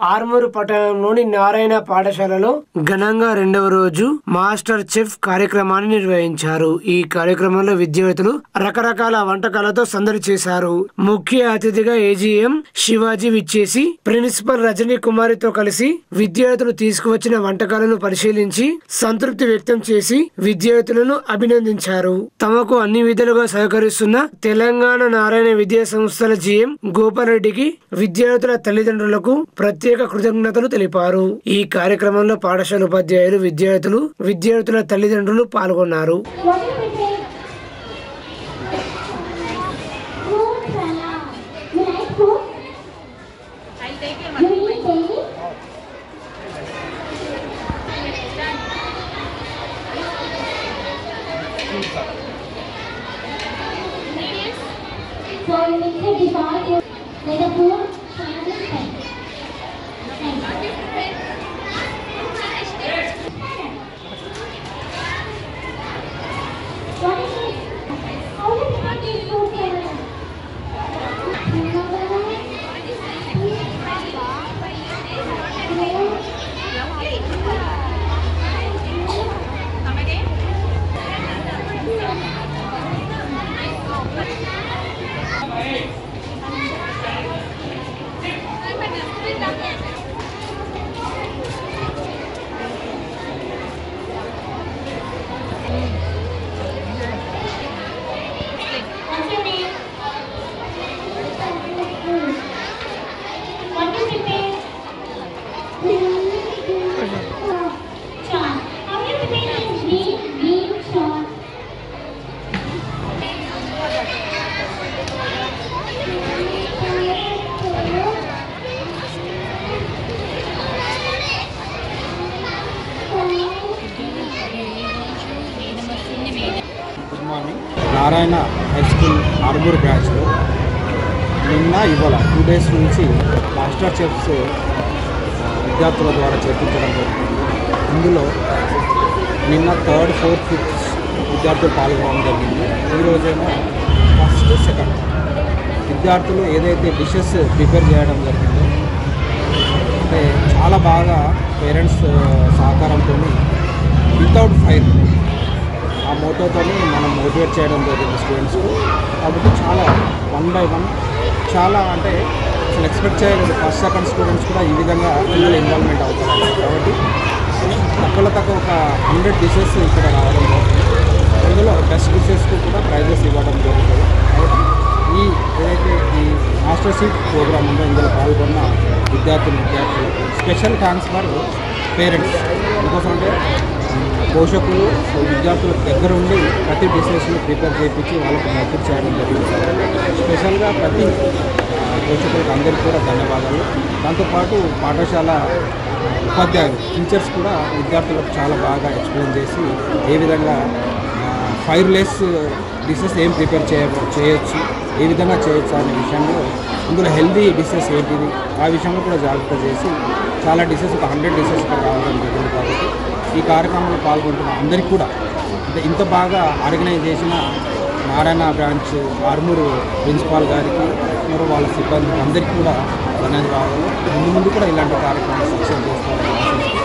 ఆర్మూరు పట్టణంలోని నారాయణ పాఠశాలలో ఘనంగా రెండవ రోజు మాస్టర్ చెఫ్ కార్యక్రమాన్ని నిర్వహించారు. ఈ కార్యక్రమంలో విద్యార్థులు రకరకాల వంటకాలతో సందడి చేశారు. ముఖ్య అతిథిగా ఏజీఎం శివాజీ విచ్చేసి ప్రిన్సిపల్ రజనీ కుమారితో కలిసి విద్యార్థులు తీసుకువచ్చిన వంటకాలను పరిశీలించి సంతృప్తి వ్యక్తం చేసి విద్యార్థులను అభినందించారు. తమకు అన్ని విధాలుగా సహకరిస్తున్న తెలంగాణ నారాయణ విద్యా సంస్థల జీఎం గోపాల్ రెడ్డికి విద్యార్థుల తల్లిదండ్రులకు ప్రత్యేక కృతజ్ఞతలు తెలిపారు. ఈ కార్యక్రమంలో పాఠశాల ఉపాధ్యాయులు, విద్యార్థుల తల్లిదండ్రులు పాల్గొన్నారు. నారాయణ హై స్కూల్ ఆర్మూర్ బ్రాంచ్లో ఇవాళ 2 days నుంచి మాస్టర్ చెఫ్స్ విద్యార్థుల ద్వారా చేర్పించడం జరుగుతుంది. ఇందులో నిన్న 3rd, 4th, 5th విద్యార్థులు పాల్గొనడం జరిగింది. ఈరోజేమో 1st, 2nd విద్యార్థులు ఏదైతే డిషెస్ ప్రిపేర్ చేయడం జరిగిందో అంటే చాలా బాగా పేరెంట్స్ సహకారంతో వితౌట్ ఫైర్ ఆ మోటోతో మనం మోటివేట్ చేయడం జరిగింది స్టూడెంట్స్కు. కాబట్టి చాలా 1 by 1 చాలా అంటే అసలు ఎక్స్పెక్ట్ చేయలేదు 1st, 2nd స్టూడెంట్స్ కూడా ఈ విధంగా ఇందులో ఇన్వాల్వ్మెంట్ అవుతారు. కాబట్టి తక్కువ ఒక 100 dishes ఇక్కడ రావడం జరుగుతుంది. ఇందులో బెస్ట్ డిషెస్కు కూడా ప్రైజెస్ ఇవ్వడం జరుగుతుంది. కాబట్టి ఏదైతే ఈ మాస్టర్ షీట్ ప్రోగ్రామ్ ఉందో ఇందులో పాల్గొన్న విద్యార్థులకు స్పెషల్ థ్యాంక్స్ ఫర్ పేరెంట్స్. ఎందుకోసం అంటే పోషకులు విద్యార్థుల దగ్గర ఉండి ప్రతి డిషెస్ని ప్రిపేర్ చేయించి వాళ్ళకు మద్దతు చేయడం జరిగింది. స్పెషల్గా ప్రతి పోషకులకు అందరికీ కూడా ధన్యవాదాలు. దాంతోపాటు పాఠశాల ఉపాధ్యాయులు, టీచర్స్ కూడా విద్యార్థులకు చాలా బాగా ఎక్స్ప్లెయిన్ చేసి ఏ విధంగా ఫైర్లెస్ డిషెస్ ఏం ప్రిపేర్ చేయొచ్చు, ఏ విధంగా చేయొచ్చు అనే విషయంలో ఇందులో హెల్దీ డిషెస్ ఏంటిది ఆ విషయంలో కూడా జాగ్రత్త చేసి చాలా డిషెస్ ఒక 100 dishes ఇక్కడ రావడం జరిగింది. కాబట్టి ఈ కార్యక్రమంలో పాల్గొంటున్న అందరికీ కూడా అంటే ఇంత బాగా ఆర్గనైజ్ చేసిన నారాయణ బ్రాంచ్ ఆర్మూరు ప్రిన్సిపాల్ గారికి మరియు వాళ్ళ సిబ్బంది అందరికీ కూడా ధన్యవాదాలు. ముందు కూడా ఇలాంటి కార్యక్రమాలు సక్సెస్ చేస్తారని ఆశిస్తున్నాను.